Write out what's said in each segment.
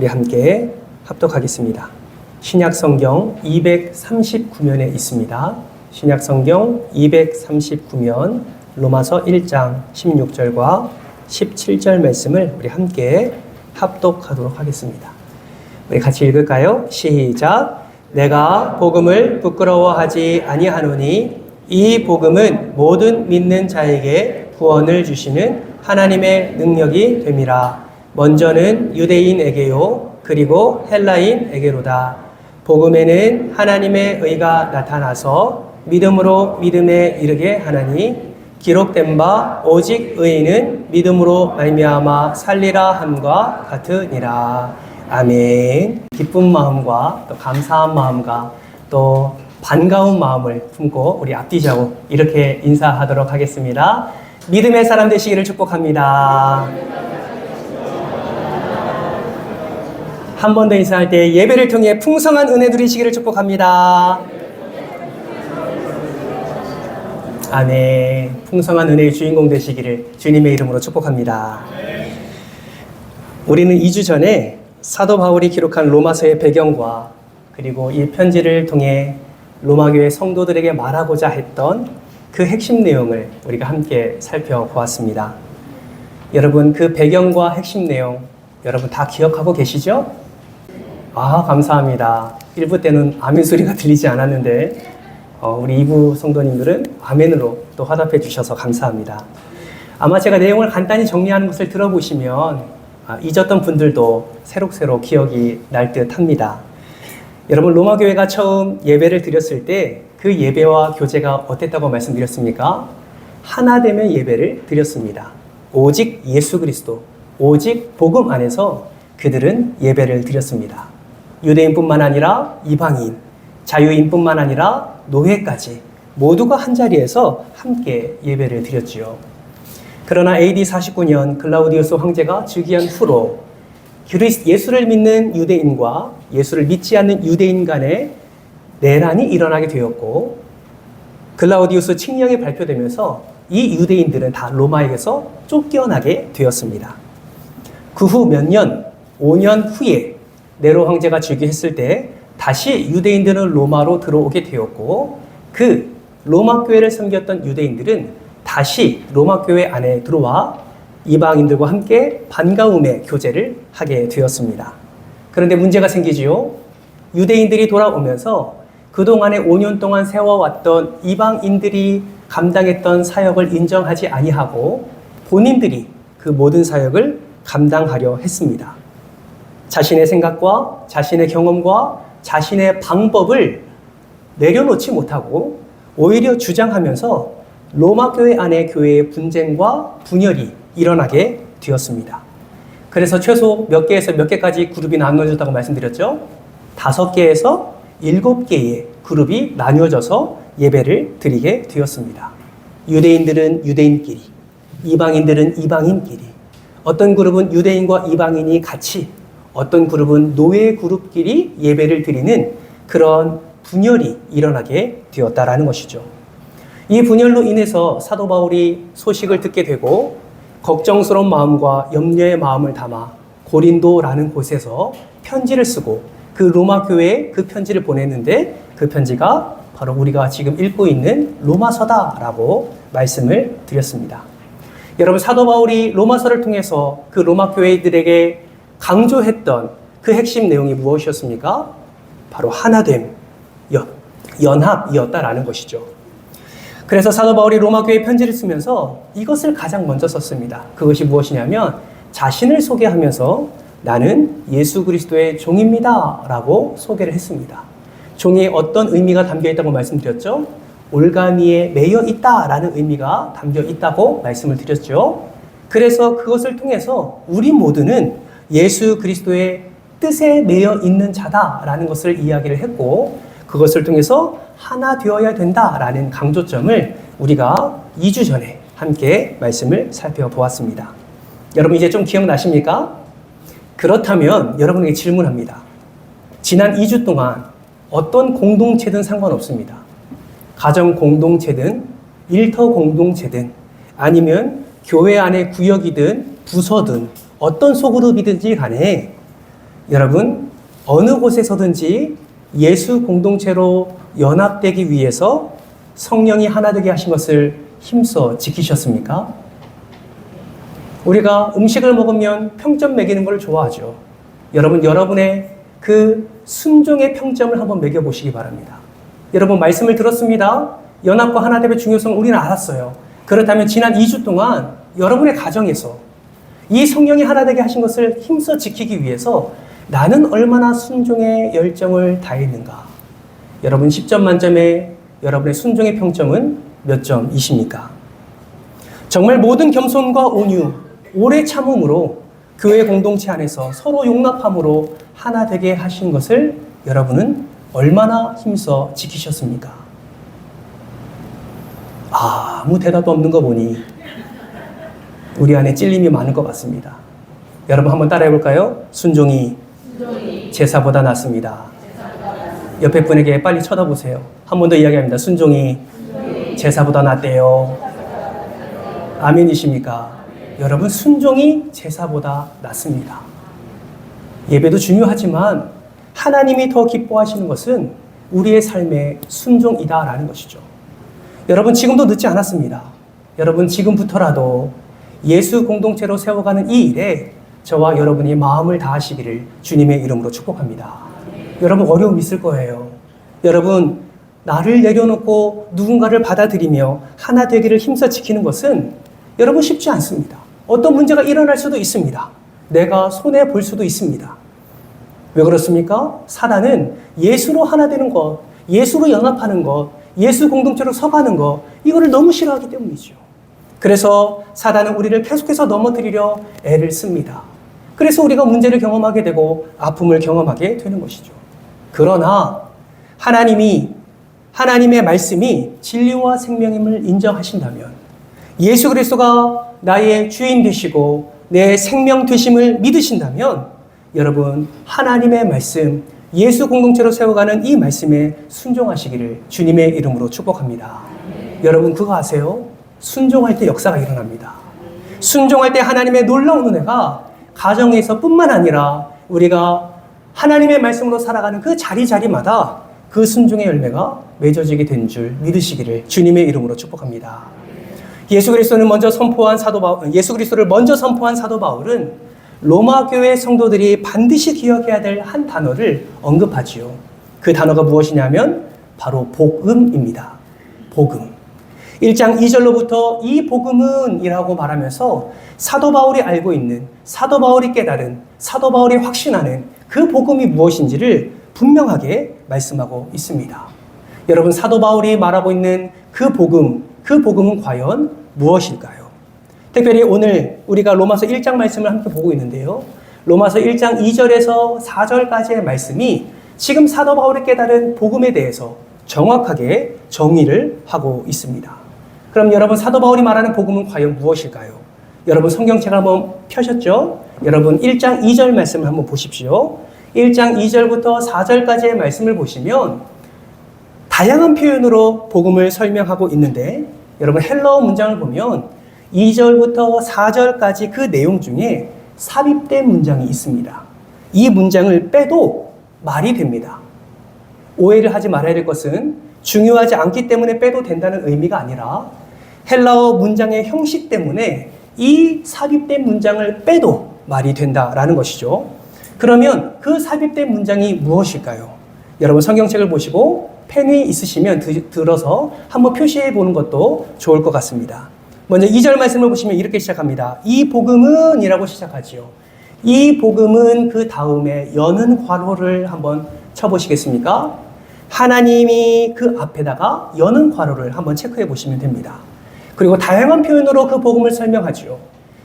우리 함께 합독하겠습니다. 신약성경 239면에 있습니다. 신약성경 239면 로마서 1장 16절과 17절 말씀을 우리 함께 합독하도록 하겠습니다. 우리 같이 읽을까요? 시작! 내가 복음을 부끄러워하지 아니하노니 이 복음은 모든 믿는 자에게 구원을 주시는 하나님의 능력이 됨이라. 먼저는 유대인에게요 그리고 헬라인에게로다. 복음에는 하나님의 의가 나타나서 믿음으로 믿음에 이르게 하나니 기록된 바 오직 의인은 믿음으로 말미암아 살리라 함과 같으니라. 아멘. 기쁜 마음과 또 감사한 마음과 또 반가운 마음을 품고 우리 앞뒤자고 이렇게 인사하도록 하겠습니다. 믿음의 사람 되시기를 축복합니다. 한 번 더 인사할 때 예배를 통해 풍성한 은혜 누리시기를 축복합니다. 아멘. 풍성한 은혜의 주인공 되시기를 주님의 이름으로 축복합니다. 우리는 2주 전에 사도 바울이 기록한 로마서의 배경과 그리고 이 편지를 통해 로마교회 성도들에게 말하고자 했던 그 핵심 내용을 우리가 함께 살펴보았습니다. 여러분, 그 배경과 핵심 내용 여러분 다 기억하고 계시죠? 아, 감사합니다. 1부 때는 아멘 소리가 들리지 않았는데 우리 2부 성도님들은 아멘으로 또 화답해 주셔서 감사합니다. 아마 제가 내용을 간단히 정리하는 것을 들어보시면 잊었던 분들도 새록새록 기억이 날 듯 합니다. 여러분, 로마교회가 처음 예배를 드렸을 때 그 예배와 교제가 어땠다고 말씀드렸습니까? 하나되면 예배를 드렸습니다. 오직 예수 그리스도, 오직 복음 안에서 그들은 예배를 드렸습니다. 유대인뿐만 아니라 이방인, 자유인뿐만 아니라 노예까지 모두가 한자리에서 함께 예배를 드렸지요. 그러나 AD 49년 글라우디우스 황제가 즉위한 후로 예수를 믿는 유대인과 예수를 믿지 않는 유대인 간의 내란이 일어나게 되었고 글라우디우스 칙령이 발표되면서 이 유대인들은 다 로마에게서 쫓겨나게 되었습니다. 그 후 몇 년, 5년 후에 네로 황제가 즉위했을 때 다시 유대인들은 로마로 들어오게 되었고 그 로마 교회를 섬겼던 유대인들은 다시 로마 교회 안에 들어와 이방인들과 함께 반가움의 교제를 하게 되었습니다. 그런데 문제가 생기지요. 유대인들이 돌아오면서 그동안에 5년 동안 세워왔던 이방인들이 감당했던 사역을 인정하지 아니하고 본인들이 그 모든 사역을 감당하려 했습니다. 자신의 생각과 자신의 경험과 자신의 방법을 내려놓지 못하고 오히려 주장하면서 로마 교회 안의 교회의 분쟁과 분열이 일어나게 되었습니다. 그래서 최소 몇 개에서 몇 개까지 그룹이 나누어졌다고 말씀드렸죠? 5개에서 7개의 그룹이 나뉘어져서 예배를 드리게 되었습니다. 유대인들은 유대인끼리, 이방인들은 이방인끼리, 어떤 그룹은 유대인과 이방인이 같이, 어떤 그룹은 노예 그룹끼리 예배를 드리는 그런 분열이 일어나게 되었다라는 것이죠. 이 분열로 인해서 사도 바울이 소식을 듣게 되고 걱정스러운 마음과 염려의 마음을 담아 고린도라는 곳에서 편지를 쓰고 그 로마 교회에 그 편지를 보냈는데 그 편지가 바로 우리가 지금 읽고 있는 로마서다라고 말씀을 드렸습니다. 여러분, 사도 바울이 로마서를 통해서 그 로마 교회들에게 강조했던 그 핵심 내용이 무엇이었습니까? 바로 하나됨, 연합이었다라는 것이죠. 그래서 사도 바울이 로마 교회에 편지를 쓰면서 이것을 가장 먼저 썼습니다. 그것이 무엇이냐면 자신을 소개하면서 나는 예수 그리스도의 종입니다 라고 소개를 했습니다. 종에 어떤 의미가 담겨 있다고 말씀드렸죠? 올가미에 매여 있다라는 의미가 담겨 있다고 말씀을 드렸죠. 그래서 그것을 통해서 우리 모두는 예수 그리스도의 뜻에 매여 있는 자다라는 것을 이야기를 했고 그것을 통해서 하나 되어야 된다라는 강조점을 우리가 2주 전에 함께 말씀을 살펴보았습니다. 여러분, 이제 좀 기억나십니까? 그렇다면 여러분에게 질문합니다. 지난 2주 동안 어떤 공동체든 상관없습니다. 가정 공동체든 일터 공동체든 아니면 교회 안의 구역이든 부서든 어떤 소그룹이든지 간에 여러분, 어느 곳에서든지 예수 공동체로 연합되기 위해서 성령이 하나 되게 하신 것을 힘써 지키셨습니까? 우리가 음식을 먹으면 평점 매기는 걸 좋아하죠. 여러분, 여러분의 그 순종의 평점을 한번 매겨보시기 바랍니다. 여러분, 말씀을 들었습니다. 연합과 하나됨의 중요성을 우리는 알았어요. 그렇다면 지난 2주 동안 여러분의 가정에서 이 성령이 하나 되게 하신 것을 힘써 지키기 위해서 나는 얼마나 순종의 열정을 다했는가? 여러분, 10점 만점에 여러분의 순종의 평점은 몇 점이십니까? 정말 모든 겸손과 온유, 오래 참음으로 교회 공동체 안에서 서로 용납함으로 하나 되게 하신 것을 여러분은 얼마나 힘써 지키셨습니까? 아무 대답도 없는 거 보니 우리 안에 찔림이 많은 것 같습니다. 여러분 한번 따라해 볼까요? 순종이 제사보다 낫습니다. 옆에 분에게 빨리 쳐다보세요. 한 번 더 이야기합니다. 순종이 제사보다 낫대요. 아멘이십니까? 여러분, 순종이 제사보다 낫습니다. 예배도 중요하지만 하나님이 더 기뻐하시는 것은 우리의 삶의 순종이다라는 것이죠. 여러분, 지금도 늦지 않았습니다. 여러분, 지금부터라도 예수 공동체로 세워가는 이 일에 저와 여러분이 마음을 다하시기를 주님의 이름으로 축복합니다. 여러분, 어려움 있을 거예요. 여러분, 나를 내려놓고 누군가를 받아들이며 하나 되기를 힘써 지키는 것은 여러분 쉽지 않습니다. 어떤 문제가 일어날 수도 있습니다. 내가 손해볼 수도 있습니다. 왜 그렇습니까? 사단은 예수로 하나 되는 것, 예수로 연합하는 것, 예수 공동체로 서가는 것, 이거를 너무 싫어하기 때문이죠. 그래서 사단은 우리를 계속해서 넘어뜨리려 애를 씁니다. 그래서 우리가 문제를 경험하게 되고 아픔을 경험하게 되는 것이죠. 그러나 하나님의 말씀이 진리와 생명임을 인정하신다면, 예수 그리스도가 나의 주인 되시고 내 생명 되심을 믿으신다면, 여러분, 하나님의 말씀, 예수 공동체로 세워가는 이 말씀에 순종하시기를 주님의 이름으로 축복합니다. 여러분, 그거 아세요? 순종할 때 역사가 일어납니다. 순종할 때 하나님의 놀라운 은혜가 가정에서 뿐만 아니라 우리가 하나님의 말씀으로 살아가는 그 자리자리마다 그 순종의 열매가 맺어지게 된 줄 믿으시기를 주님의 이름으로 축복합니다. 예수 그리스도를 먼저 선포한 사도 바울은 로마 교회 성도들이 반드시 기억해야 될 한 단어를 언급하지요. 그 단어가 무엇이냐면 바로 복음입니다. 복음. 1장 2절로부터 이 복음은 이라고 말하면서 사도 바울이 알고 있는, 사도 바울이 깨달은, 사도 바울이 확신하는 그 복음이 무엇인지를 분명하게 말씀하고 있습니다. 여러분, 사도 바울이 말하고 있는 그 복음은 과연 무엇일까요? 특별히 오늘 우리가 로마서 1장 말씀을 함께 보고 있는데요. 로마서 1장 2절에서 4절까지의 말씀이 지금 사도 바울이 깨달은 복음에 대해서 정확하게 정의를 하고 있습니다. 그럼 여러분, 사도 바울이 말하는 복음은 과연 무엇일까요? 여러분, 성경책을 한번 펴셨죠? 여러분, 1장 2절 말씀을 한번 보십시오. 1장 2절부터 4절까지의 말씀을 보시면 다양한 표현으로 복음을 설명하고 있는데, 여러분, 헬라어 문장을 보면 2절부터 4절까지 그 내용 중에 삽입된 문장이 있습니다. 이 문장을 빼도 말이 됩니다. 오해를 하지 말아야 될 것은 중요하지 않기 때문에 빼도 된다는 의미가 아니라 헬라어 문장의 형식 때문에 이 삽입된 문장을 빼도 말이 된다라는 것이죠. 그러면 그 삽입된 문장이 무엇일까요? 여러분, 성경책을 보시고 펜이 있으시면 들어서 한번 표시해 보는 것도 좋을 것 같습니다. 먼저 2절 말씀을 보시면 이렇게 시작합니다. 이 복음은 이라고 시작하지요. 이 복음은 그 다음에 여는 괄호를 한번 쳐보시겠습니까? 하나님이 그 앞에다가 여는 괄호를 한번 체크해 보시면 됩니다. 그리고 다양한 표현으로 그 복음을 설명하지요.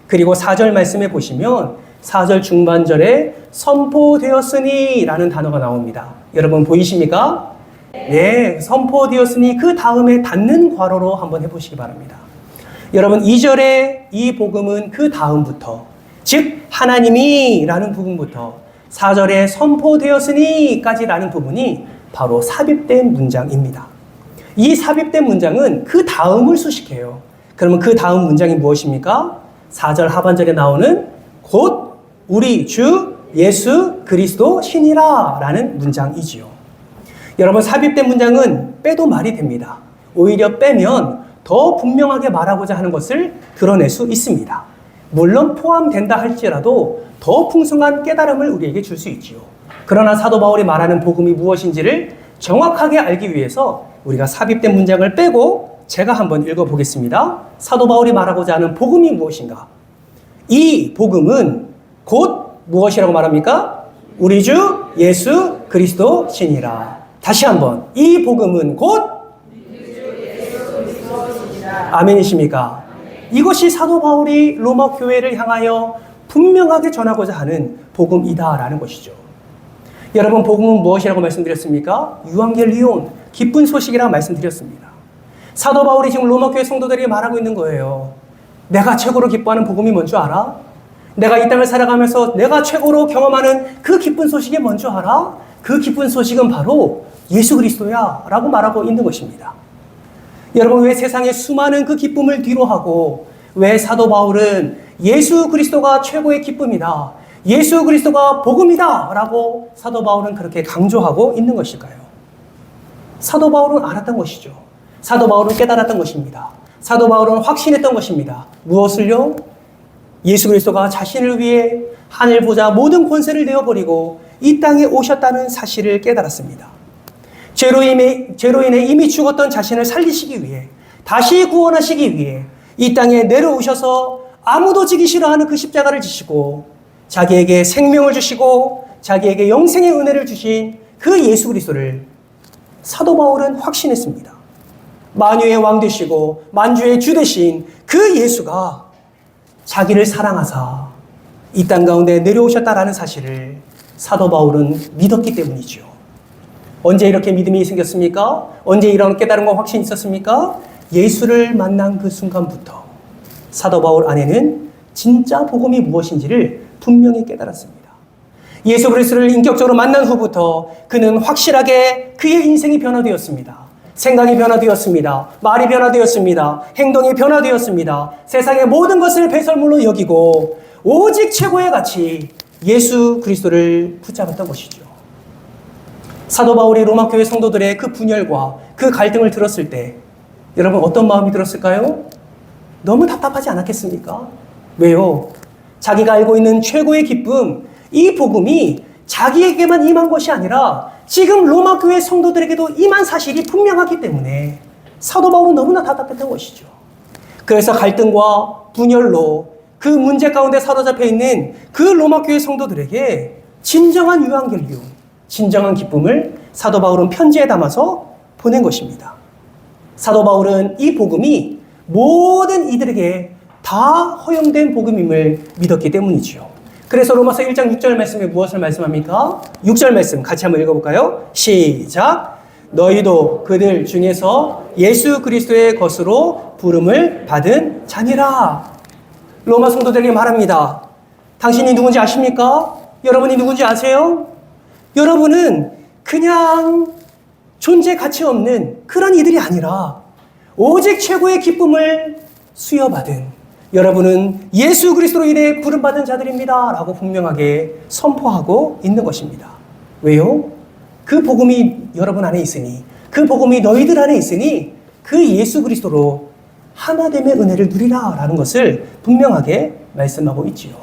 그리고 4절 말씀에 보시면 4절 중반절에 선포되었으니 라는 단어가 나옵니다. 여러분 보이십니까? 네, 선포되었으니 그 다음에 닫는 괄호로 한번 해보시기 바랍니다. 여러분, 2절에 이 복음은 그 다음부터, 즉 하나님이 라는 부분부터 4절에 선포되었으니 까지 라는 부분이 바로 삽입된 문장입니다. 이 삽입된 문장은 그 다음을 수식해요. 그러면 그 다음 문장이 무엇입니까? 4절 하반절에 나오는 곧 우리 주 예수 그리스도 신이라 라는 문장이지요. 여러분, 삽입된 문장은 빼도 말이 됩니다. 오히려 빼면 더 분명하게 말하고자 하는 것을 드러낼 수 있습니다. 물론 포함된다 할지라도 더 풍성한 깨달음을 우리에게 줄 수 있지요. 그러나 사도 바울이 말하는 복음이 무엇인지를 정확하게 알기 위해서 우리가 삽입된 문장을 빼고 제가 한번 읽어보겠습니다. 사도 바울이 말하고자 하는 복음이 무엇인가? 이 복음은 곧 무엇이라고 말합니까? 우리 주 예수 그리스도 신이라. 다시 한번, 이 복음은 곧 아멘이십니까? 이것이 사도 바울이 로마 교회를 향하여 분명하게 전하고자 하는 복음이다라는 것이죠. 여러분, 복음은 무엇이라고 말씀드렸습니까? 유앙겔리온, 기쁜 소식이라고 말씀드렸습니다. 사도 바울이 지금 로마 교회 성도들이 말하고 있는 거예요. 내가 최고로 기뻐하는 복음이 뭔 줄 알아? 내가 이 땅을 살아가면서 내가 최고로 경험하는 그 기쁜 소식이 뭔 줄 알아? 그 기쁜 소식은 바로 예수 그리스도야 라고 말하고 있는 것입니다. 여러분, 왜 세상의 수많은 그 기쁨을 뒤로하고 왜 사도 바울은 예수 그리스도가 최고의 기쁨이다, 예수 그리스도가 복음이다 라고 사도 바울은 그렇게 강조하고 있는 것일까요? 사도 바울은 알았던 것이죠. 사도 바울은 깨달았던 것입니다. 사도 바울은 확신했던 것입니다. 무엇을요? 예수 그리스도가 자신을 위해 하늘 보좌 모든 권세를 내어버리고 이 땅에 오셨다는 사실을 깨달았습니다. 죄로 인해 이미 죽었던 자신을 살리시기 위해, 다시 구원하시기 위해 이 땅에 내려오셔서 아무도 지기 싫어하는 그 십자가를 지시고 자기에게 생명을 주시고 자기에게 영생의 은혜를 주신 그 예수 그리스도를 사도 바울은 확신했습니다. 만유의 왕 되시고 만주의 주 되신 그 예수가 자기를 사랑하사 이 땅 가운데 내려오셨다라는 사실을 사도 바울은 믿었기 때문이죠. 언제 이렇게 믿음이 생겼습니까? 언제 이런 깨달음과 확신이 있었습니까? 예수를 만난 그 순간부터 사도 바울 안에는 진짜 복음이 무엇인지를 분명히 깨달았습니다. 예수 그리스도를 인격적으로 만난 후부터 그는 확실하게 그의 인생이 변화되었습니다. 생각이 변화되었습니다. 말이 변화되었습니다. 행동이 변화되었습니다. 세상의 모든 것을 배설물로 여기고 오직 최고의 가치 예수 그리스도를 붙잡았던 것이죠. 사도 바울이 로마 교회 성도들의 그 분열과 그 갈등을 들었을 때 여러분 어떤 마음이 들었을까요? 너무 답답하지 않았겠습니까? 왜요? 자기가 알고 있는 최고의 기쁨, 이 복음이 자기에게만 임한 것이 아니라 지금 로마 교회 성도들에게도 임한 사실이 분명하기 때문에 사도 바울은 너무나 답답했던 것이죠. 그래서 갈등과 분열로 그 문제 가운데 사로잡혀 있는 그 로마 교회 성도들에게 진정한 유앙겔리온, 진정한 기쁨을 사도 바울은 편지에 담아서 보낸 것입니다. 사도 바울은 이 복음이 모든 이들에게 다 허용된 복음임을 믿었기 때문이지요. 그래서 로마서 1장 6절 말씀에 무엇을 말씀합니까? 6절 말씀 같이 한번 읽어볼까요? 시작! 너희도 그들 중에서 예수 그리스도의 것으로 부름을 받은 자니라. 로마 성도들에게 말합니다. 당신이 누군지 아십니까? 여러분이 누군지 아세요? 여러분은 그냥 존재 가치 없는 그런 이들이 아니라 오직 최고의 기쁨을 수여받은, 여러분은 예수 그리스도로 인해 부름받은 자들입니다 라고 분명하게 선포하고 있는 것입니다. 왜요? 그 복음이 여러분 안에 있으니, 그 복음이 너희들 안에 있으니 그 예수 그리스도로 하나됨의 은혜를 누리라 라는 것을 분명하게 말씀하고 있지요.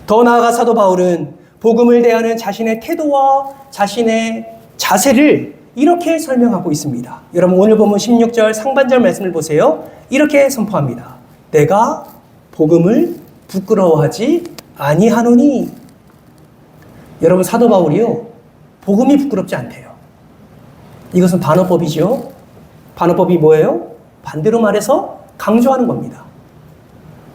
더 나아가 사도 바울은 복음을 대하는 자신의 태도와 자신의 자세를 이렇게 설명하고 있습니다. 여러분 오늘 보면 16절 상반절 말씀을 보세요. 이렇게 선포합니다. 내가 복음을 부끄러워하지 아니하노니. 여러분 사도 바울이요, 복음이 부끄럽지 않대요. 이것은 반어법이죠. 반어법이 뭐예요? 반대로 말해서 강조하는 겁니다.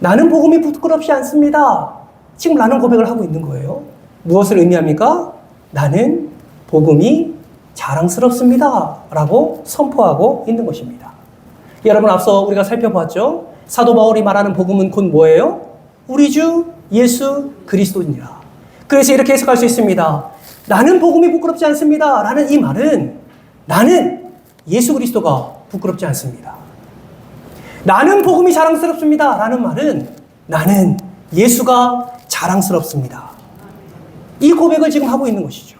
나는 복음이 부끄럽지 않습니다. 지금 나는 고백을 하고 있는 거예요. 무엇을 의미합니까? 나는 복음이 자랑스럽습니다 라고 선포하고 있는 것입니다. 여러분 앞서 우리가 살펴봤죠? 사도 바울이 말하는 복음은 곧 뭐예요? 우리 주 예수 그리스도니라. 그래서 이렇게 해석할 수 있습니다. 나는 복음이 부끄럽지 않습니다 라는 이 말은 나는 예수 그리스도가 부끄럽지 않습니다. 나는 복음이 자랑스럽습니다 라는 말은 나는 예수가 자랑스럽습니다. 이 고백을 지금 하고 있는 것이죠.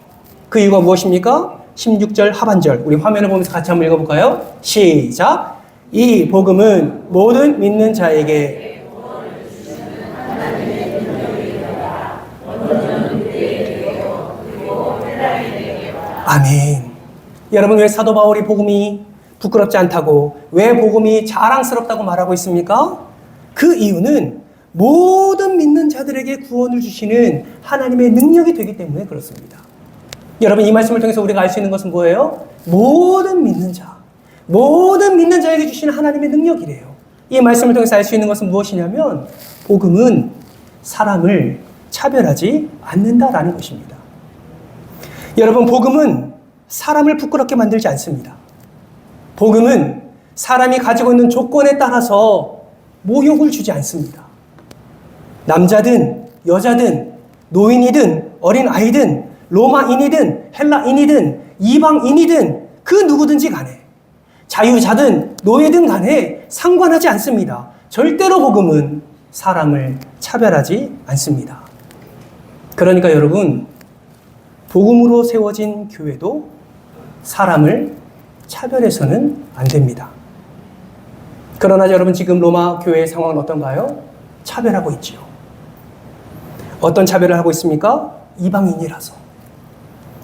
그 이유가 무엇입니까? 16절 하반절 우리 화면을 보면서 같이 한번 읽어볼까요? 시작! 이 복음은 모든 믿는 자에게 아멘. 여러분, 왜 사도 바울이 복음이 부끄럽지 않다고, 왜 복음이 자랑스럽다고 말하고 있습니까? 그 이유는 모든 믿는 자들에게 구원을 주시는 하나님의 능력이 되기 때문에 그렇습니다. 여러분, 이 말씀을 통해서 우리가 알 수 있는 것은 뭐예요? 모든 믿는 자, 모든 믿는 자에게 주시는 하나님의 능력이래요. 이 말씀을 통해서 알 수 있는 것은 무엇이냐면 복음은 사람을 차별하지 않는다라는 것입니다. 여러분, 복음은 사람을 부끄럽게 만들지 않습니다. 복음은 사람이 가지고 있는 조건에 따라서 모욕을 주지 않습니다. 남자든 여자든 노인이든 어린아이든 로마인이든 헬라인이든 이방인이든 그 누구든지 간에 자유자든 노예든 간에 상관하지 않습니다. 절대로 복음은 사람을 차별하지 않습니다. 그러니까 여러분, 복음으로 세워진 교회도 사람을 차별해서는 안 됩니다. 그러나 여러분, 지금 로마 교회의 상황은 어떤가요? 차별하고 있지요. 어떤 차별을 하고 있습니까? 이방인이라서.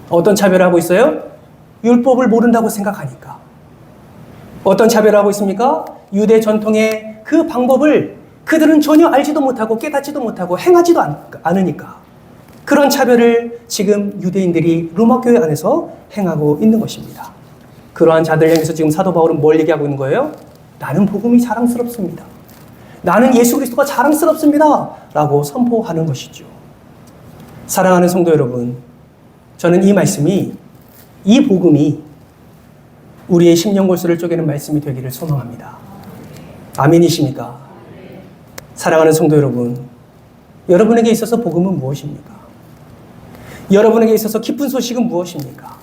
어떤 차별을 하고 있어요? 율법을 모른다고 생각하니까. 어떤 차별을 하고 있습니까? 유대 전통의 그 방법을 그들은 전혀 알지도 못하고 깨닫지도 못하고 행하지도 않으니까. 그런 차별을 지금 유대인들이 로마 교회 안에서 행하고 있는 것입니다. 그러한 자들 향해서 지금 사도 바울은 뭘 얘기하고 있는 거예요? 나는 복음이 자랑스럽습니다. 나는 예수 그리스도가 자랑스럽습니다. 라고 선포하는 것이죠. 사랑하는 성도 여러분, 저는 이 말씀이, 이 복음이 우리의 심령골수를 쪼개는 말씀이 되기를 소망합니다. 아멘이십니까? 사랑하는 성도 여러분, 여러분에게 있어서 복음은 무엇입니까? 여러분에게 있어서 기쁜 소식은 무엇입니까?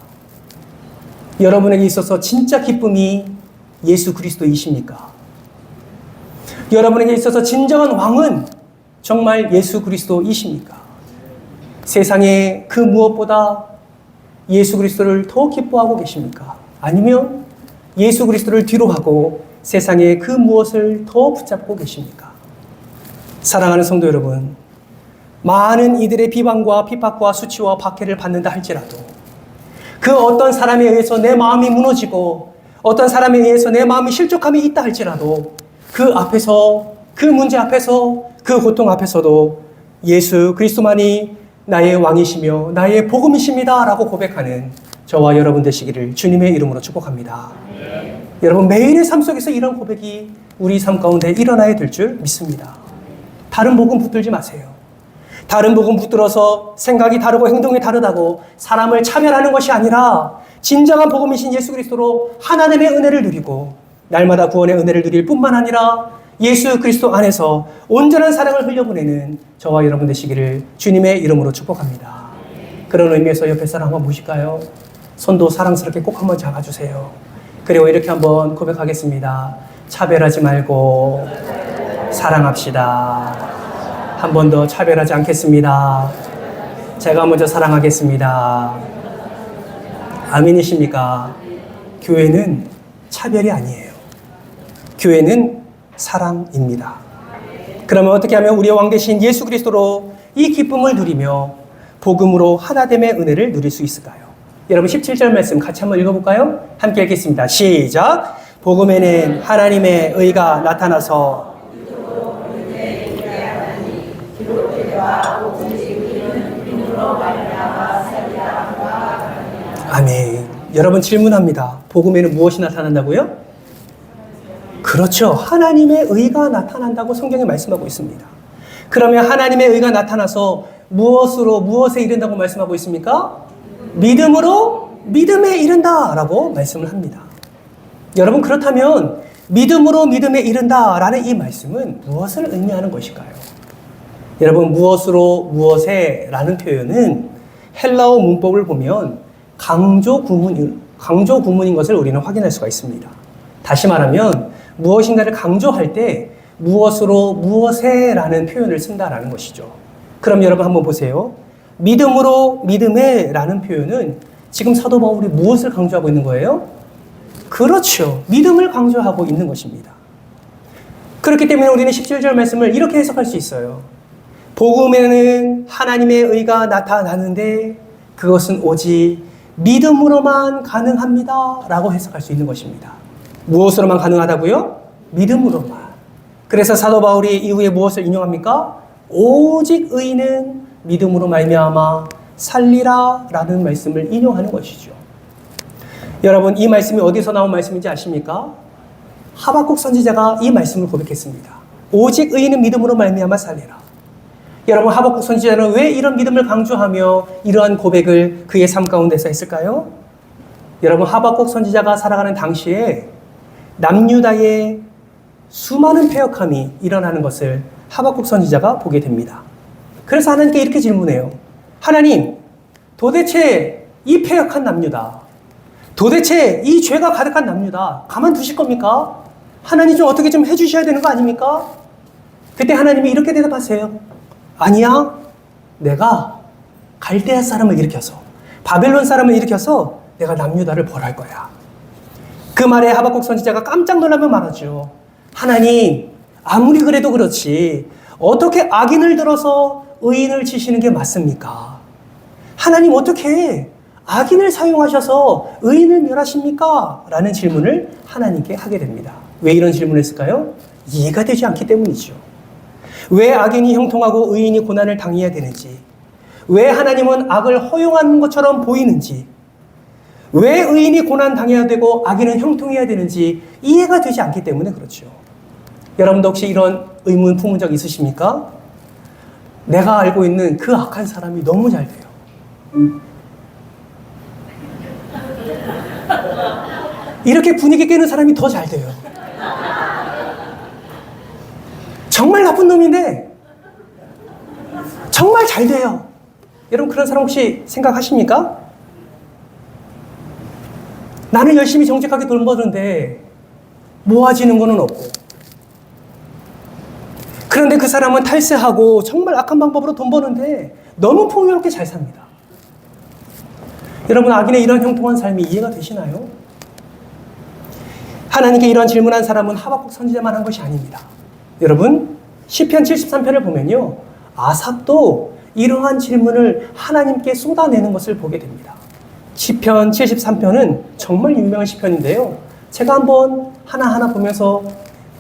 여러분에게 있어서 진짜 기쁨이 예수 그리스도이십니까? 여러분에게 있어서 진정한 왕은 정말 예수 그리스도이십니까? 세상에 그 무엇보다 예수 그리스도를 더 기뻐하고 계십니까? 아니면 예수 그리스도를 뒤로 하고 세상에 그 무엇을 더 붙잡고 계십니까? 사랑하는 성도 여러분, 많은 이들의 비방과 핍박과 수치와 박해를 받는다 할지라도, 그 어떤 사람에 의해서 내 마음이 무너지고 어떤 사람에 의해서 내 마음이 실족함이 있다 할지라도, 그 앞에서, 그 문제 앞에서, 그 고통 앞에서도 예수 그리스도만이 나의 왕이시며 나의 복음이십니다 라고 고백하는 저와 여러분 되시기를 주님의 이름으로 축복합니다. 여러분, 매일의 삶 속에서 이런 고백이 우리 삶 가운데 일어나야 될 줄 믿습니다. 다른 복음 붙들지 마세요. 다른 복음 붙들어서 생각이 다르고 행동이 다르다고 사람을 차별하는 것이 아니라 진정한 복음이신 예수 그리스도로 하나님의 은혜를 누리고 날마다 구원의 은혜를 누릴 뿐만 아니라 예수 그리스도 안에서 온전한 사랑을 흘려보내는 저와 여러분 되시기를 주님의 이름으로 축복합니다. 그런 의미에서 옆에 사람 한번 보실까요? 손도 사랑스럽게 꼭 한번 잡아주세요. 그리고 이렇게 한번 고백하겠습니다. 차별하지 말고 사랑합시다. 한 번 더 차별하지 않겠습니다. 제가 먼저 사랑하겠습니다. 아멘이십니까? 교회는 차별이 아니에요. 교회는 사랑입니다. 그러면 어떻게 하면 우리의 왕 되신 예수 그리스도로 이 기쁨을 누리며 복음으로 하나됨의 은혜를 누릴 수 있을까요? 여러분, 17절 말씀 같이 한번 읽어볼까요? 함께 읽겠습니다. 시작! 복음에는 하나님의 의가 나타나서 아멘. 여러분, 질문합니다. 복음에는 무엇이 나타난다고요? 그렇죠. 하나님의 의가 나타난다고 성경에 말씀하고 있습니다. 그러면 하나님의 의가 나타나서 무엇에 이른다고 말씀하고 있습니까? 믿음으로 믿음에 이른다라고 말씀을 합니다. 여러분, 그렇다면 믿음으로 믿음에 이른다라는 이 말씀은 무엇을 의미하는 것일까요? 여러분, 무엇으로 무엇에라는 표현은 헬라어 문법을 보면 강조 구문인 것을 우리는 확인할 수가 있습니다. 다시 말하면 무엇인가를 강조할 때 무엇으로 무엇에라는 표현을 쓴다라는 것이죠. 그럼 여러분 한번 보세요. 믿음으로 믿음에 라는 표현은 지금 사도 바울이 무엇을 강조하고 있는 거예요? 그렇죠. 믿음을 강조하고 있는 것입니다. 그렇기 때문에 우리는 17절 말씀을 이렇게 해석할 수 있어요. 복음에는 하나님의 의가 나타나는데 그것은 오직 믿음으로만 가능합니다. 라고 해석할 수 있는 것입니다. 무엇으로만 가능하다고요? 믿음으로만. 그래서 사도 바울이 이후에 무엇을 인용합니까? 오직 의인은 믿음으로 말미암아 살리라 라는 말씀을 인용하는 것이죠. 여러분, 이 말씀이 어디서 나온 말씀인지 아십니까? 하박국 선지자가 이 말씀을 고백했습니다. 오직 의인은 믿음으로 말미암아 살리라. 여러분, 하박국 선지자는 왜 이런 믿음을 강조하며 이러한 고백을 그의 삶 가운데서 했을까요? 여러분, 하박국 선지자가 살아가는 당시에 남유다의 수많은 패역함이 일어나는 것을 하박국 선지자가 보게 됩니다. 그래서 하나님께 이렇게 질문해요. 하나님, 도대체 이 패역한 남유다, 도대체 이 죄가 가득한 남유다 가만두실 겁니까? 하나님 좀 어떻게 좀 해주셔야 되는 거 아닙니까? 그때 하나님이 이렇게 대답하세요. 아니야, 내가 갈대아 사람을 일으켜서, 바벨론 사람을 일으켜서 내가 남유다를 벌할 거야. 그 말에 하박국 선지자가 깜짝 놀라며 말하죠. 하나님, 아무리 그래도 그렇지 어떻게 악인을 들어서 의인을 치시는 게 맞습니까? 하나님, 어떻게 악인을 사용하셔서 의인을 멸하십니까? 라는 질문을 하나님께 하게 됩니다. 왜 이런 질문을 했을까요? 이해가 되지 않기 때문이죠. 왜 악인이 형통하고 의인이 고난을 당해야 되는지, 왜 하나님은 악을 허용하는 것처럼 보이는지, 왜 의인이 고난 당해야 되고 악인은 형통해야 되는지 이해가 되지 않기 때문에 그렇죠. 여러분도 혹시 이런 의문 품은 적 있으십니까? 내가 알고 있는 그 악한 사람이 너무 잘 돼요. 이렇게 분위기 깨는 사람이 더 잘 돼요. 정말 나쁜 놈인데 정말 잘 돼요. 여러분, 그런 사람 혹시 생각하십니까? 나는 열심히 정직하게 돈 버는데 모아지는 거는 없고, 그런데 그 사람은 탈세하고 정말 악한 방법으로 돈 버는데 너무 풍요롭게 잘 삽니다. 여러분, 악인의 이런 형통한 삶이 이해가 되시나요? 하나님께 이런 질문한 사람은 하박국 선지자만 한 것이 아닙니다. 여러분, 시편 73편을 보면요, 아삽도 이러한 질문을 하나님께 쏟아내는 것을 보게 됩니다. 시편 73편은 정말 유명한 시편인데요, 제가 한번 하나하나 보면서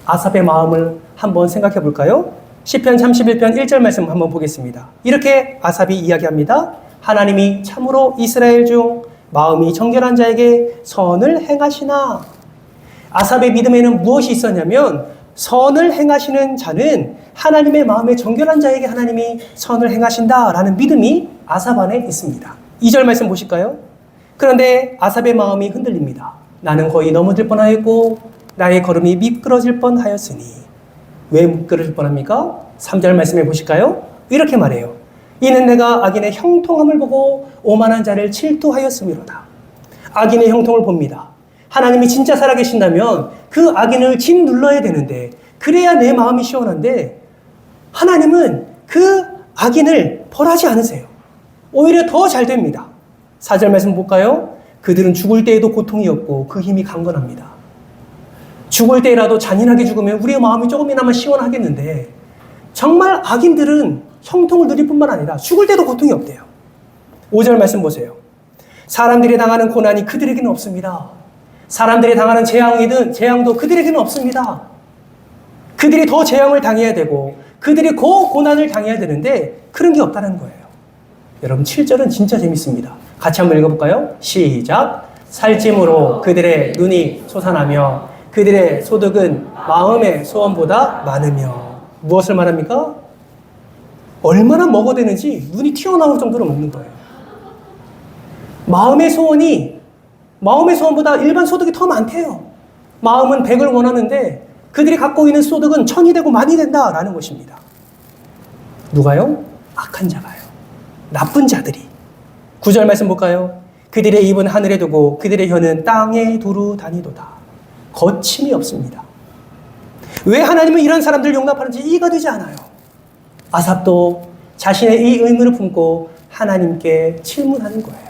아삽의 마음을 한번 생각해 볼까요? 시편 31편 1절 말씀 한번 보겠습니다. 이렇게 아삽이 이야기합니다. 하나님이 참으로 이스라엘 중 마음이 정결한 자에게 선을 행하시나. 아삽의 믿음에는 무엇이 있었냐면, 선을 행하시는 자는 하나님의 마음에 정결한 자에게 하나님이 선을 행하신다라는 믿음이 아삽 안에 있습니다. 2절 말씀 보실까요? 그런데 아삽의 마음이 흔들립니다. 나는 거의 넘어질 뻔하였고 나의 걸음이 미끄러질 뻔하였으니. 왜 미끄러질 뻔합니까? 3절 말씀해 보실까요? 이렇게 말해요. 이는 내가 악인의 형통함을 보고 오만한 자를 질투하였음이로다. 악인의 형통을 봅니다. 하나님이 진짜 살아계신다면 그 악인을 짓눌러야 되는데, 그래야 내 마음이 시원한데 하나님은 그 악인을 벌하지 않으세요. 오히려 더 잘 됩니다. 4절 말씀 볼까요? 그들은 죽을 때에도 고통이 없고 그 힘이 강건합니다. 죽을 때라도 잔인하게 죽으면 우리의 마음이 조금이나마 시원하겠는데, 정말 악인들은 형통을 누릴 뿐만 아니라 죽을 때도 고통이 없대요. 5절 말씀 보세요. 사람들이 당하는 고난이 그들에게는 없습니다. 사람들이 당하는 재앙도 그들에게는 없습니다. 그들이 더 재앙을 당해야 되고 그들이 그 고난을 당해야 되는데 그런 게 없다는 거예요. 여러분, 7절은 진짜 재밌습니다. 같이 한번 읽어볼까요? 시작. 살찜으로 그들의 눈이 솟아나며 그들의 소득은 마음의 소원보다 많으며. 무엇을 말합니까? 얼마나 먹어대는지 눈이 튀어나올 정도로 먹는 거예요. 마음의 소원보다 일반 소득이 더 많대요. 마음은 100을 원하는데 그들이 갖고 있는 소득은 1000이 되고 만이 된다라는 것입니다. 누가요? 악한 자가요. 나쁜 자들이. 9절 말씀 볼까요? 그들의 입은 하늘에 두고 그들의 혀는 땅에 두루 다니도다. 거침이 없습니다. 왜 하나님은 이런 사람들을 용납하는지 이해가 되지 않아요. 아삽도 자신의 이 의문을 품고 하나님께 질문하는 거예요.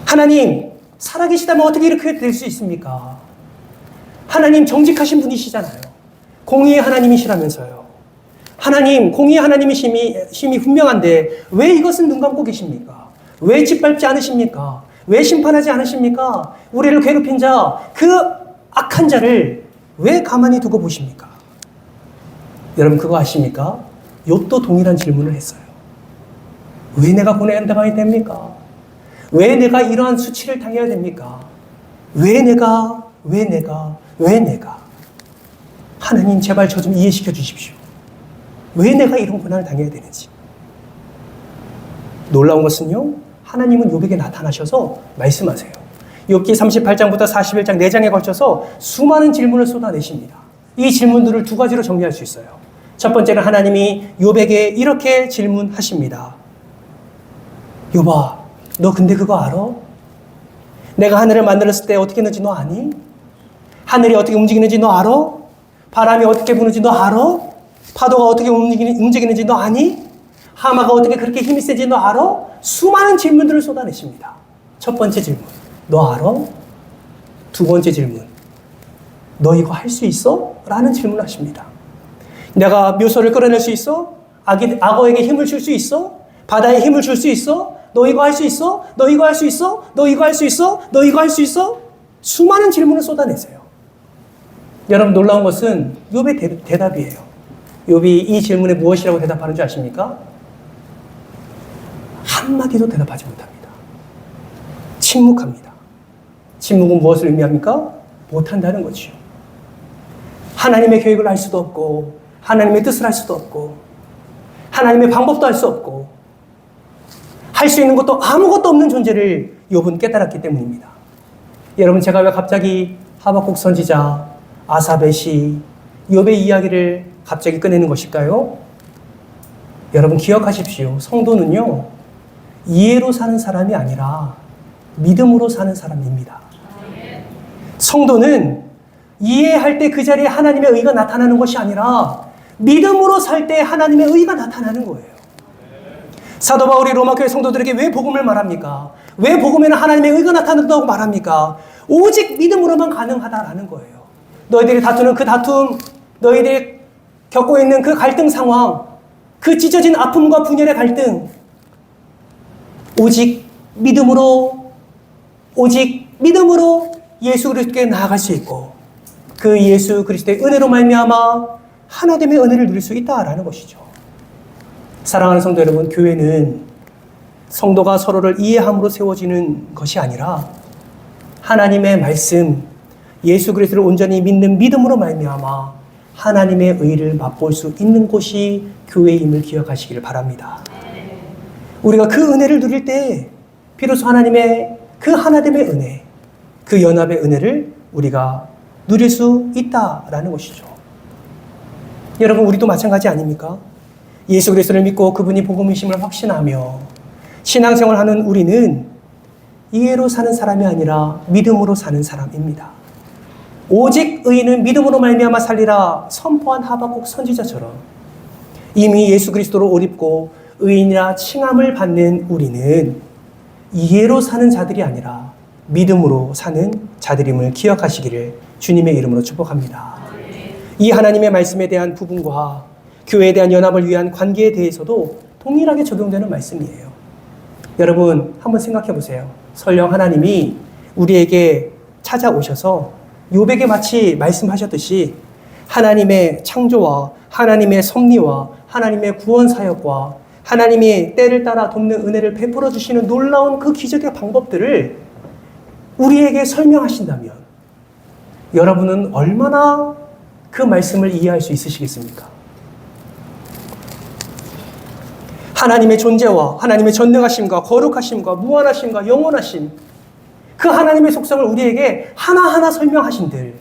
하나님, 살아계시다면 어떻게 이렇게 될 수 있습니까? 하나님 정직하신 분이시잖아요. 공의의 하나님이시라면서요. 하나님, 공의의 하나님이심이 분명한데 왜 이것은 눈 감고 계십니까? 왜 짓밟지 않으십니까? 왜 심판하지 않으십니까? 우리를 괴롭힌 자, 그 악한 자를 왜 가만히 두고 보십니까? 여러분 그거 아십니까? 욥도 동일한 질문을 했어요. 왜 내가 고난당해야 됩니까? 왜 내가 이러한 수치를 당해야 됩니까? 왜 내가? 하나님 제발 저 좀 이해시켜 주십시오. 왜 내가 이런 고난을 당해야 되는지. 놀라운 것은요, 하나님은 욥에게 나타나셔서 말씀하세요. 욥기 38장부터 41장 4장에 걸쳐서 수많은 질문을 쏟아내십니다. 이 질문들을 두 가지로 정리할 수 있어요. 첫 번째는 하나님이 욥에게 이렇게 질문하십니다. 욥아, 너 근데 그거 알아? 내가 하늘을 만들었을 때 어떻게 했는지 너 아니? 하늘이 어떻게 움직이는지 너 알아? 바람이 어떻게 부는지 너 알아? 파도가 어떻게 움직이는지 너 아니? 하마가 어떻게 그렇게 힘이 세지 너 알아? 수많은 질문들을 쏟아내십니다. 첫 번째 질문, 너 알아? 두 번째 질문, 너 이거 할 수 있어? 라는 질문을 하십니다. 내가 묘소를 끌어낼 수 있어? 악어에게 힘을 줄 수 있어? 바다에 힘을 줄 수 있어? 너 이거 할 수 있어? 너 이거 할 수 있어? 너 이거 할 수 있어? 너 이거 할 수 있어? 수많은 질문을 쏟아내세요. 여러분 놀라운 것은 욥의 대답이에요. 욥이 이 질문에 무엇이라고 대답하는 줄 아십니까? 한마디도 대답하지 못합니다. 침묵합니다. 침묵은 무엇을 의미합니까? 못한다는 거죠. 하나님의 계획을 알 수도 없고 하나님의 뜻을 할 수도 없고 하나님의 방법도 알 수 없고 할 수 있는 것도 아무것도 없는 존재를 욥은 깨달았기 때문입니다. 여러분 제가 왜 갑자기 하박국 선지자, 아삽의 시, 욥의 이야기를 갑자기 꺼내는 것일까요? 여러분 기억하십시오. 성도는요, 이해로 사는 사람이 아니라 믿음으로 사는 사람입니다. 성도는 이해할 때 그 자리에 하나님의 의가 나타나는 것이 아니라 믿음으로 살 때 하나님의 의가 나타나는 거예요. 사도 바울이 로마 교회 성도들에게 왜 복음을 말합니까? 왜 복음에는 하나님의 의가 나타난다고 말합니까? 오직 믿음으로만 가능하다라는 거예요. 너희들이 다투는 그 다툼, 너희들이 겪고 있는 그 갈등 상황, 그 찢어진 아픔과 분열의 갈등, 오직 믿음으로 예수 그리스도께 나아갈 수 있고 그 예수 그리스도의 은혜로 말미암아 하나님의 은혜를 누릴 수 있다라는 것이죠. 사랑하는 성도 여러분, 교회는 성도가 서로를 이해함으로 세워지는 것이 아니라 하나님의 말씀, 예수 그리스도를 온전히 믿는 믿음으로 말미암아 하나님의 의를 맛볼 수 있는 곳이 교회임을 기억하시기를 바랍니다. 우리가 그 은혜를 누릴 때 비로소 하나님의 그 하나됨의 은혜, 그 연합의 은혜를 우리가 누릴 수 있다라는 것이죠. 여러분 우리도 마찬가지 아닙니까? 예수 그리스도를 믿고 그분이 복음이심을 확신하며 신앙생활하는 우리는 이해로 사는 사람이 아니라 믿음으로 사는 사람입니다. 오직 의인은 믿음으로 말미암아 살리라 선포한 하박국 선지자처럼 이미 예수 그리스도로 옷 입고 의인이라 칭함을 받는 우리는 이해로 사는 자들이 아니라 믿음으로 사는 자들임을 기억하시기를 주님의 이름으로 축복합니다. 이 하나님의 말씀에 대한 부분과 교회에 대한 연합을 위한 관계에 대해서도 동일하게 적용되는 말씀이에요. 여러분 한번 생각해 보세요. 설령 하나님이 우리에게 찾아오셔서 욥에게 마치 말씀하셨듯이 하나님의 창조와 하나님의 섭리와 하나님의 구원 사역과 하나님이 때를 따라 돕는 은혜를 베풀어 주시는 놀라운 그 기적의 방법들을 우리에게 설명하신다면 여러분은 얼마나 그 말씀을 이해할 수 있으시겠습니까? 하나님의 존재와 하나님의 전능하심과 거룩하심과 무한하심과 영원하심, 그 하나님의 속성을 우리에게 하나하나 설명하신들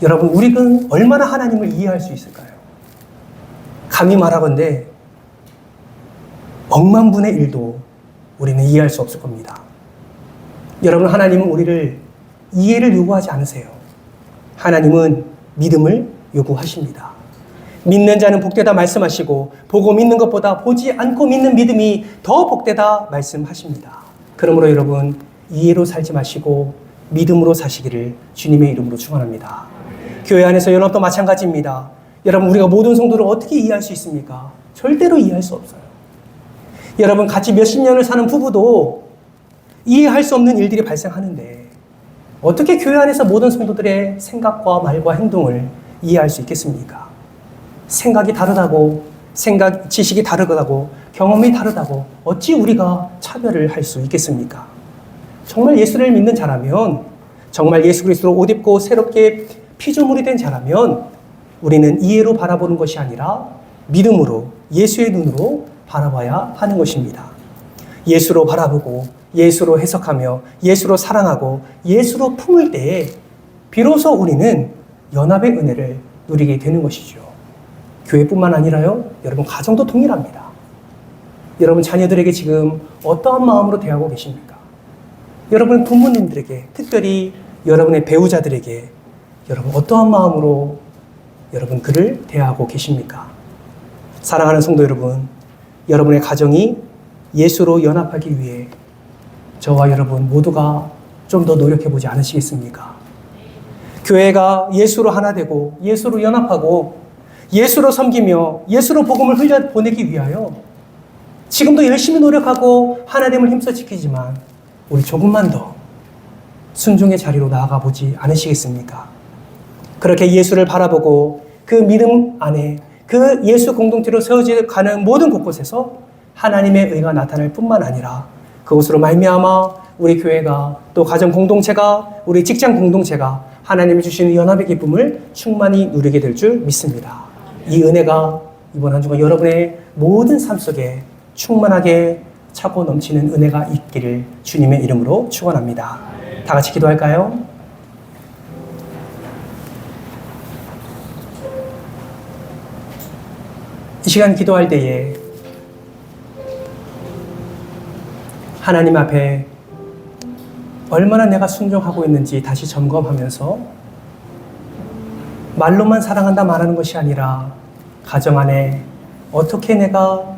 여러분 우리는 얼마나 하나님을 이해할 수 있을까요? 감히 말하건대 억만분의 1도 우리는 이해할 수 없을 겁니다. 여러분 하나님은 우리를 이해를 요구하지 않으세요. 하나님은 믿음을 요구하십니다. 믿는 자는 복되다 말씀하시고 보고 믿는 것보다 보지 않고 믿는 믿음이 더 복되다 말씀하십니다. 그러므로 여러분, 이해로 살지 마시고 믿음으로 사시기를 주님의 이름으로 축원합니다. 교회 안에서 연합도 마찬가지입니다. 여러분, 우리가 모든 성도를 어떻게 이해할 수 있습니까? 절대로 이해할 수 없어요. 여러분, 같이 몇십 년을 사는 부부도 이해할 수 없는 일들이 발생하는데 어떻게 교회 안에서 모든 성도들의 생각과 말과 행동을 이해할 수 있겠습니까? 생각이 다르다고, 지식이 다르다고, 경험이 다르다고 어찌 우리가 차별을 할 수 있겠습니까? 정말 예수를 믿는 자라면, 정말 예수 그리스도로 옷 입고 새롭게 피조물이 된 자라면 우리는 이해로 바라보는 것이 아니라 믿음으로, 예수의 눈으로 바라봐야 하는 것입니다. 예수로 바라보고 예수로 해석하며 예수로 사랑하고 예수로 품을 때에 비로소 우리는 연합의 은혜를 누리게 되는 것이죠. 교회뿐만 아니라요, 여러분 가정도 동일합니다. 여러분 자녀들에게 지금 어떠한 마음으로 대하고 계십니까? 여러분 부모님들에게, 특별히 여러분의 배우자들에게 여러분 어떠한 마음으로 여러분 그를 대하고 계십니까? 사랑하는 성도 여러분, 여러분의 가정이 예수로 연합하기 위해 저와 여러분 모두가 좀 더 노력해보지 않으시겠습니까? 교회가 예수로 하나 되고 예수로 연합하고 예수로 섬기며 예수로 복음을 흘려보내기 위하여 지금도 열심히 노력하고 하나됨을 힘써 지키지만 우리 조금만 더 순종의 자리로 나아가 보지 않으시겠습니까? 그렇게 예수를 바라보고 그 믿음 안에 그 예수 공동체로 세워져 가는 모든 곳곳에서 하나님의 의가 나타날 뿐만 아니라 그것으로 말미암아 우리 교회가 또 가정 공동체가 우리 직장 공동체가 하나님이 주시는 연합의 기쁨을 충만히 누리게 될 줄 믿습니다. 이 은혜가 이번 한 주간 여러분의 모든 삶 속에 충만하게 차고 넘치는 은혜가 있기를 주님의 이름으로 축원합니다. 다 같이 기도할까요? 이 시간 기도할 때에 하나님 앞에 얼마나 내가 순종하고 있는지 다시 점검하면서 말로만 사랑한다 말하는 것이 아니라 가정 안에 어떻게 내가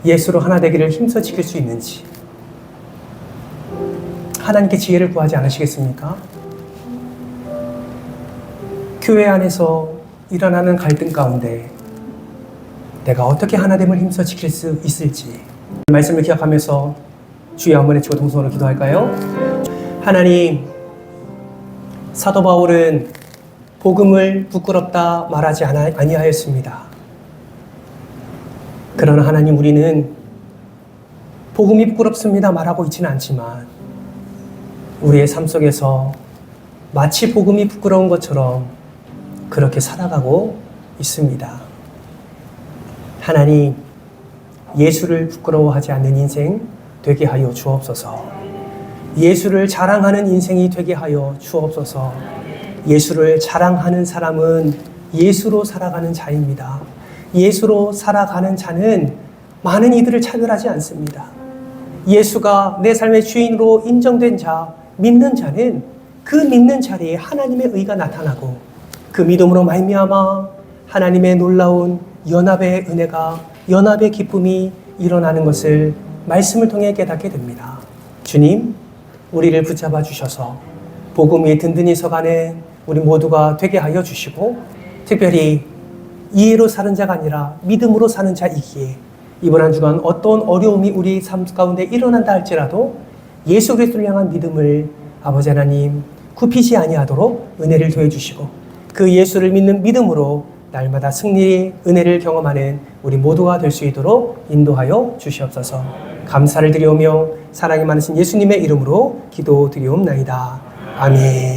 예수로 하나 되기를 힘써 지킬 수 있는지 하나님께 지혜를 구하지 않으시겠습니까? 교회 안에서 일어나는 갈등 가운데 내가 어떻게 하나됨을 힘써 지킬 수 있을지 말씀을 기억하면서 주의 한번 외치고 동성으로 기도할까요? 하나님, 사도 바울은 복음을 부끄럽다 말하지 아니하였습니다. 그러나 하나님, 우리는 복음이 부끄럽습니다 말하고 있지는 않지만 우리의 삶 속에서 마치 복음이 부끄러운 것처럼 그렇게 살아가고 있습니다. 하나님, 예수를 부끄러워하지 않는 인생 되게 하여 주옵소서. 예수를 자랑하는 인생이 되게 하여 주옵소서. 예수를 자랑하는 사람은 예수로 살아가는 자입니다. 예수로 살아가는 자는 많은 이들을 차별하지 않습니다. 예수가 내 삶의 주인으로 인정된 자, 믿는 자는 그 믿는 자리에 하나님의 의가 나타나고 그 믿음으로 말미암아 하나님의 놀라운 연합의 은혜가, 연합의 기쁨이 일어나는 것을 말씀을 통해 깨닫게 됩니다. 주님, 우리를 붙잡아 주셔서 복음 위에 든든히 서가는 우리 모두가 되게 하여 주시고 특별히 이해로 사는 자가 아니라 믿음으로 사는 자이기에 이번 한 주간 어떤 어려움이 우리 삶 가운데 일어난다 할지라도 예수 그리스도를 향한 믿음을 아버지 하나님 굽히지 아니하도록 은혜를 더해 주시고 그 예수를 믿는 믿음으로 날마다 승리의 은혜를 경험하는 우리 모두가 될 수 있도록 인도하여 주시옵소서. 감사를 드리오며 사랑이 많으신 예수님의 이름으로 기도드리옵나이다. 아멘.